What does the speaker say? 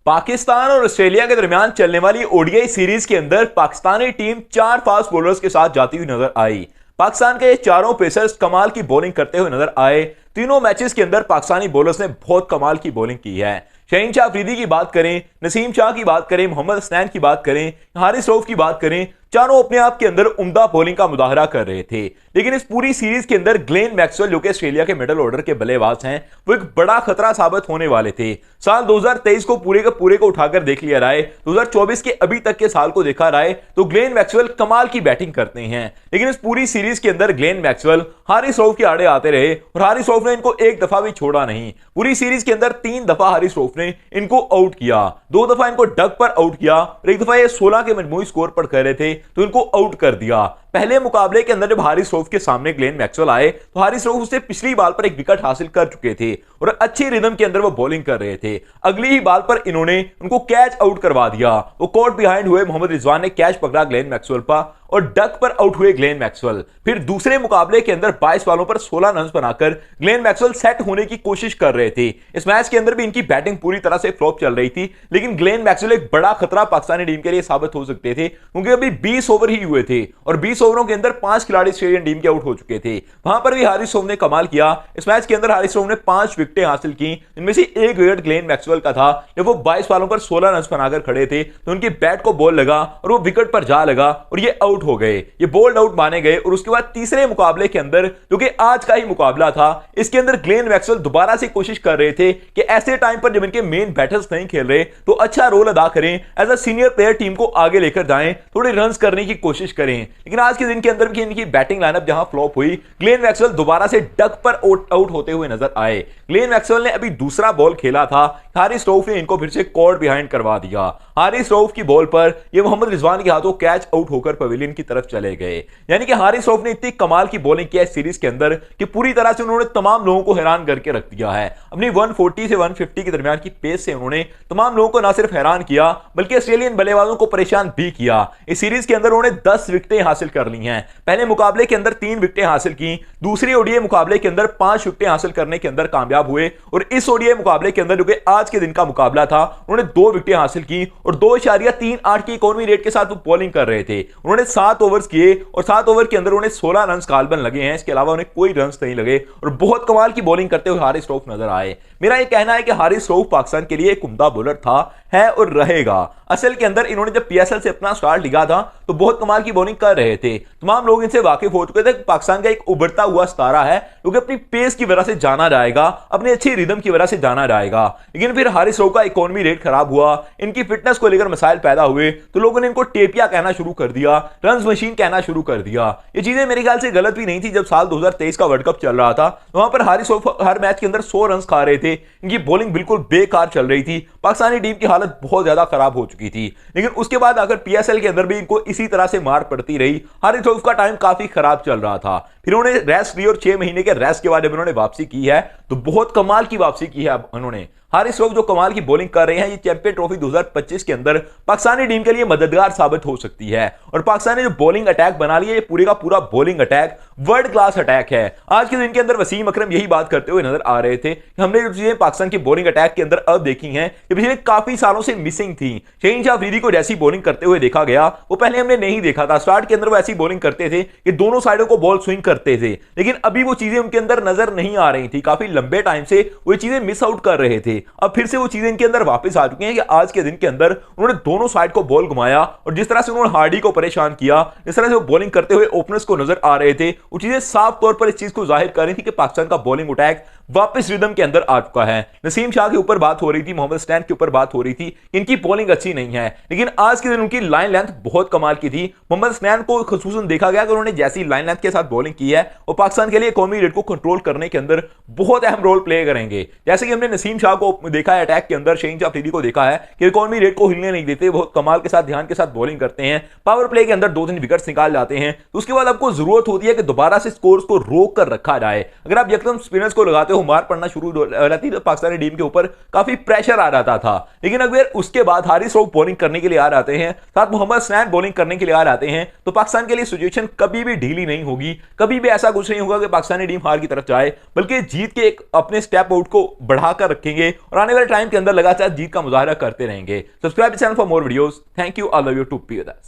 पाकिस्तान और ऑस्ट्रेलिया के दरमियान चलने वाली ओडीआई सीरीज के अंदर पाकिस्तानी टीम 4 फास्ट बॉलर्स के साथ जाती हुई नजर आई। पाकिस्तान के चारों पेसर्स कमाल की बॉलिंग करते हुए नजर आए। तीनों मैचेस के अंदर पाकिस्तानी बॉलर्स ने बहुत कमाल की बॉलिंग की है। शहीन अफरीदी की बात करें, नसीम शाह की बात करें, मोहम्मद हसनैन की बात करें, हारिस रऊफ की बात करें, चारों अपने आप के अंदर उम्दा बॉलिंग का मुजाहरा कर रहे थे। लेकिन इस पूरी सीरीज के अंदर ग्लेन मैक्सवेल जो कि ऑस्ट्रेलिया के मिडिल ऑर्डर के बल्लेबाज हैं, वो एक बड़ा खतरा साबित होने वाले थे। साल 2023 को पूरे के पूरे को उठाकर देख लिया जाए, 2024 के अभी तक के साल को देखा जाए तो ग्लेन मैक्सवेल कमाल की बैटिंग करते हैं। लेकिन इस पूरी सीरीज के अंदर ग्लेन मैक्सवेल हारिस रऊफ के आड़े आते रहे और हारिस रऊफ ने इनको एक दफा भी छोड़ा नहीं। पूरी सीरीज के अंदर 3 दफा हारिस रऊफ ने इनको आउट किया, 2 दफा इनको डक पर आउट किया और एक दफा ये 16 के मजमूई स्कोर पर कर रहे थे तो इनको आउट कर दिया। पहले मुकाबले के अंदर जब हारिस रऊफ के सामने ग्लेन मैक्सवेल आए तो हारिस रऊफ उससे पिछली बाल पर एक विकेट हासिल कर चुके थे और अच्छी रिदम के अंदर वो बॉलिंग कर रहे थे। अगली ही बाल पर इन्होंने उनको कैच आउट करवा दिया। वो कोर्ट बिहाइंड हुए, मोहम्मद रिजवान ने कैच पकड़ा ग्लेन मैक्सवेल पर और डक पर आउट हुए ग्लेन मैक्सवेल। फिर दूसरे मुकाबले के अंदर 22 बालों पर 16 रन बनाकर ग्लेन मैक्सवेल सेट होने की कोशिश कर रहे थे। इस मैच के अंदर भी इनकी बैटिंग पूरी तरह से फ्लॉप चल रही थी, लेकिन ग्लेन मैक्सवेल एक बड़ा खतरा पाकिस्तानी टीम के लिए साबित हो सकते थे क्योंकि अभी 20 ओवर ही हुए थे और 20 ओवरों के अंदर 5 खिलाड़ी ऑस्ट्रेलियन टीम के आउट हो चुके थे। वहां पर भी हारिस रऊफ ने कमाल किया। इस मैच के अंदर हारिस रऊफ ने 5 विकेटें हासिल की, इनमें से एक विकेट ग्लेन मैक्सवेल का था। जब वो 22 बालों पर 16 रन बनाकर खड़े थे तो उनकी बैट को बॉल लगा और वो विकेट पर जा लगा और ये आउट हो गए, ये बोल्ड आउट माने गए। और उसके बाद तीसरे मुकाबले के अंदर जो कि आज का ही मुकाबला था, इसके अंदर ग्लेन मैक्सवेल दोबारा से कोशिश कर रहे थे कि ऐसे टाइम पर जब इनके मेन बैटर्स नहीं खेल रहे तो अच्छा रोल अदा करें, as a senior player team को आगे लेकर जाएं, थोड़े रन्स करने की कोशिश करें। लेकिन आज के दिन के अंदर भी इनकी बैटिंग लाइनअप जहां फ्लॉप हुई, ग्लेन मैक्सवेल दोबारा से डक पर आउट होते हुए नजर आए। ग्लेन मैक्सवेल ने अभी दूसरा बॉल खेला था, हारिस रऊफ ने इनको फिर से कॉर्ड बिहाइंड करवा दिया। हारिस रऊफ की बॉल पर ये मोहम्मद रिजवान के हाथों कैच आउट होकर पवेलियन की तरफ चले गए। यानी कि हारिस रऊफ ने इतनी कमाल की बॉलिंग किया इस सीरीज के अंदर कि पूरी तरह से उन्होंने तमाम लोगों को हैरान करके रख दिया है। अपनी 140 से 150 के दरमियान की पेस से उन्होंने तमाम लोगों को न सिर्फ हैरान किया बल्कि ऑस्ट्रेलियन बल्लेबाजों को परेशान भी किया। इस सीरीज के अंदर उन्होंने 10 विकेटें हासिल कर ली हैं। पहले मुकाबले के अंदर 3 विकेटें हासिल की, दूसरे ओडीआई मुकाबले के अंदर 5 विकेटें हासिल करने के अंदर कामयाब हुए और इस ओडीआई मुकाबले के अंदर जो कि आज के दिन का मुकाबला था, उन्होंने 2 विकेटें हासिल की और 2.38 की इकोनॉमी रेट के साथ वो बॉलिंग कर रहे थे। उन्होंने 7 ओवर्स किए और 7 ओवर के अंदर उन्हें 16 रन गालबन लगे हैं। इसके अलावा उन्हें कोई रन नहीं लगे और बहुत कमाल की बॉलिंग करते हुए हारिस रऊफ नजर आए। मेरा यह कहना है कि हारिस रऊफ पाकिस्तान के लिए एक उम्दा बॉलर था, है और रहेगा। असल के अंदर इन्होंने जब पीएसएल से अपना स्टार्ट लिया था तो बहुत कमाल की बॉलिंग कर रहे थे। तमाम लोग इनसे वाकिफ हो चुके थे कि पाकिस्तान का एक उभरता हुआ सितारा है क्योंकि अपनी पेस की वजह से जाना जाएगा, अपनी अच्छी रिदम की वजह से जाना जाएगा। लेकिन फिर हारिस रऊफ का इकोनॉमी रेट खराब हुआ, इनकी फिटनेस को लेकर मसाइल पैदा हुए तो लोगों ने इनको टेपिया कहना शुरू कर दिया, रन मशीन कहना शुरू कर दिया। ये चीजें मेरे ख्याल से गलत भी नहीं थी। जब साल 2023 का वर्ल्ड कप चल रहा था वहां पर हारिस रऊफ हर मैच के अंदर 100 रन खा रहे थे, इनकी बॉलिंग बिल्कुल बेकार चल रही थी, पाकिस्तानी टीम की हालत बहुत ज्यादा खराब हो चुकी थी। लेकिन उसके बाद अगर पीएसएल के अंदर भी इनको इसी तरह से मार पड़ती रही, हारिस रऊफ का टाइम काफी खराब चल रहा था। फिर उन्होंने रेस्ट ली और 6 महीने के रेस्ट के बाद जब उन्होंने वापसी की है तो बहुत कमाल की वापसी की है उन्होंने। हारिस रऊफ जो कमाल की बॉलिंग कर रहे हैं, ये चैंपियन ट्रॉफी 2025 के अंदर पाकिस्तानी टीम के लिए मददगार साबित हो सकती है। और पाकिस्तान ने जो बॉलिंग अटैक बना लिया, ये पूरे का पूरा bowling attack world class attack है। आज के दिन के अंदर वसीम अकरम यही बात करते हुए नजर आ रहे थे कि हमने जो चीजें पाकिस्तान की बॉलिंग अटैक के अंदर अब देखी हैं, ये पिछले काफी सालों से मिसिंग थी। शहीन अफरीदी को जैसी बॉलिंग करते हुए देखा गया, वो पहले हमने नहीं देखा था। स्टार्ट के अंदर वो ऐसी बॉलिंग करते थे कि दोनों साइडों को बॉल स्विंग करते थे, लेकिन अभी वो चीजें उनके अंदर नजर नहीं आ रही थी। काफी लंबे टाइम से वो चीजें मिस आउट कर रहे थे। अब फिर से वो चीजें इनके अंदर वापस आ चुकी हैं कि आज के दिन के अंदर उन्होंने दोनों साइड को बॉल घुमाया और जिस तरह से उन्होंने हार्डी को परेशान किया, जिस तरह से वो बॉलिंग करते हुए ओपनर्स को नजर आ रहे थे, वो चीजें साफ तौर पर इस चीज को जाहिर कर रही थी कि पाकिस्तान का बॉलिंग अटैक वापस रिदम के अंदर आ चुका है। नसीम शाह के ऊपर बात हो रही थी, मोहम्मद हसनैन के ऊपर बात हो रही थी, इनकी बॉलिंग अच्छी नहीं है, लेकिन आज के दिन उनकी लाइन लेंथ बहुत कमाल की थी। मोहम्मद हसनैन को खुसूसन देखा गया कि उन्होंने जैसी लाइन लेंथ के साथ बॉलिंग की है वो पाकिस्तान के लिए कौमी रेट को कंट्रोल करने के अंदर बहुत अहम रोल प्ले करेंगे। जैसे कि हमने नसीम शाह को देखा है अटैक के अंदर, शहीन अफरीदी को देखा है कि कौमी रेट को हिलने नहीं देते, बहुत कमाल के साथ ध्यान के साथ बॉलिंग करते हैं, पावर प्ले के अंदर 2-3 विकेट्स निकाल जाते हैं। तो उसके बाद आपको जरूरत होती है कि दोबारा से स्कोर्स को रोक कर रखा जाए। अगर आप यकदम स्पिनर्स को लगाते हुमार पड़ना शुरू हो जाती तो पाकिस्तानी टीम के ऊपर काफी प्रेशर आ जाता था। लेकिन अगर उसके बाद हारिस रऊफ बॉलिंग करने के लिए आ जाते हैं, साथ मोहम्मद हसनैन बॉलिंग करने के लिए आ जाते हैं, तो पाकिस्तान के लिए सिचुएशन कभी भी ढीली नहीं होगी। कभी भी ऐसा कुछ नहीं होगा कि पाकिस्तानी टीम हार की तरफ जाए, बल्कि जीत के एक अपने स्टेप आउट को बढ़ाकर रखेंगे और आने वाले टाइम के अंदर लगातार जीत का मुजाहरा करते रहेंगे। Subscribe channel for more videos. Thank you, I love you too be with us.